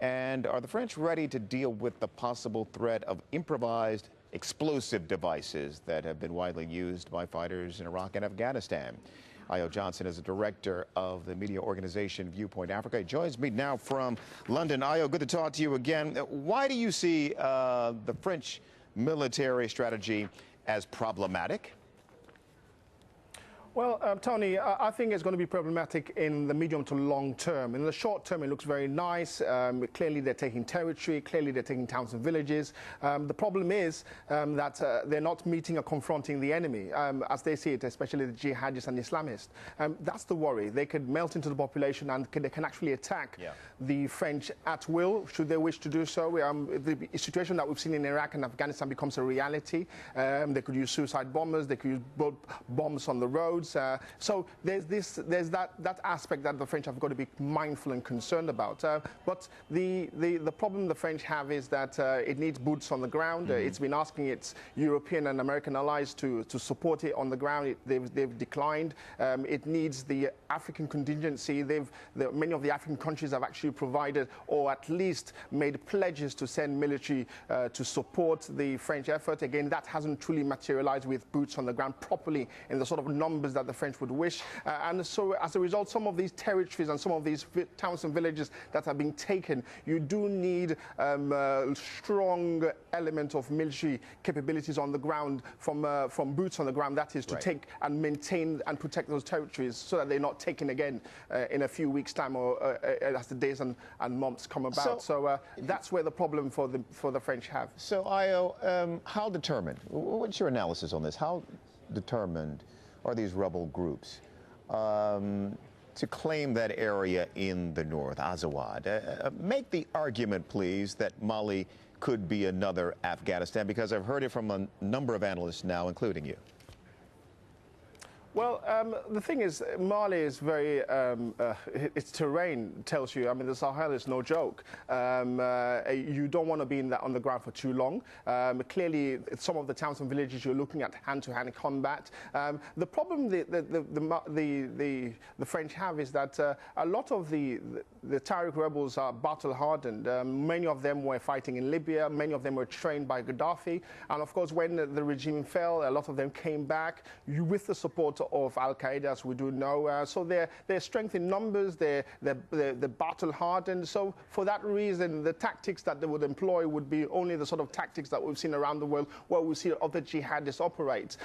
And are the French ready to deal with the possible threat of improvised explosive devices that have been widely used by fighters in Iraq and Afghanistan? Ayo Johnson is the director of the media organization Viewpoint Africa. He joins me now from London. Ayo, good to talk to you again. Why do you see the French military strategy as problematic? Well, Tony, I think it's going to be problematic in the medium to long term. In the short term, it looks very nice. Clearly, they're taking territory. Clearly, they're taking towns and villages. The problem is that they're not meeting or confronting the enemy, as they see it, especially the jihadists and Islamists. That's the worry. They could melt into the population and they can actually attack the French at will, should they wish to do so. The situation that we've seen in Iraq and Afghanistan becomes a reality. They could use suicide bombers. They could use bombs on the roads. So there's that aspect that the French have got to be mindful and concerned about. But the problem the French have is that it needs boots on the ground. It's been asking its European and American allies to support it on the ground. They've declined. It needs the African contingency. Many of the African countries have actually provided, or at least made pledges to send military to support the French effort. Again, that hasn't truly materialized with boots on the ground properly in the sort of numbers that the French would wish. And so as a result, some of these territories and some of these towns and villages that are being taken, you do need a strong element of military capabilities on the ground from boots on the ground, that is, to take and maintain and protect those territories so that they're not taken again in a few weeks' time or as the days and months come about. So that's where the problem for the French have. So, Ayo, how determined? What's your analysis on this? How determined are these rebel groups to claim that area in the north, Azawad? Make the argument, please, that Mali could be another Afghanistan, because I've heard it from a number of analysts now, including you. Well, the thing is, Mali is very, its terrain tells you, I mean, the Sahara is no joke. You don't want to be on the ground for too long. Clearly, some of the towns and villages you're looking at hand-to-hand combat. The problem the French have is that a lot of the Tariq rebels are battle-hardened. Many of them were fighting in Libya. Many of them were trained by Gaddafi. And of course, when the regime fell, a lot of them came back with the support of Al-Qaeda, as we do know. So their strength in numbers, they're battle-hardened. So for that reason, the tactics that they would employ would be only the sort of tactics that we've seen around the world, where we see other jihadists operate.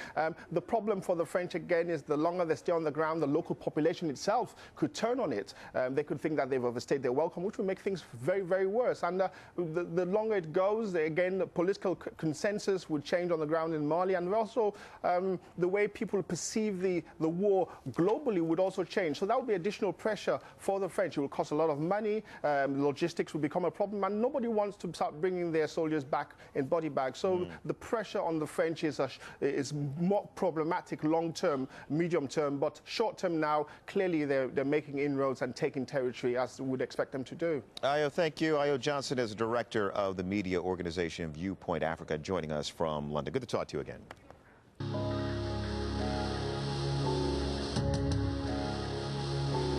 The problem for the French, again, is the longer they stay on the ground, the local population itself could turn on it. They could think that they've overstayed their welcome, which would make things very, very worse. And the longer it goes, again, the political consensus would change on the ground in Mali, and also the way people perceive the war globally would also change. So that would be additional pressure for the French. It will cost a lot of money. Logistics will become a problem, and nobody wants to start bringing their soldiers back in body bags. So the pressure on the French is more problematic long-term, medium-term, but short-term now, clearly they're making inroads and taking territory as we would expect them to do. Ayo, thank you. Ayo Johnson is director of the media organization Viewpoint Africa, joining us from London. Good to talk to you again.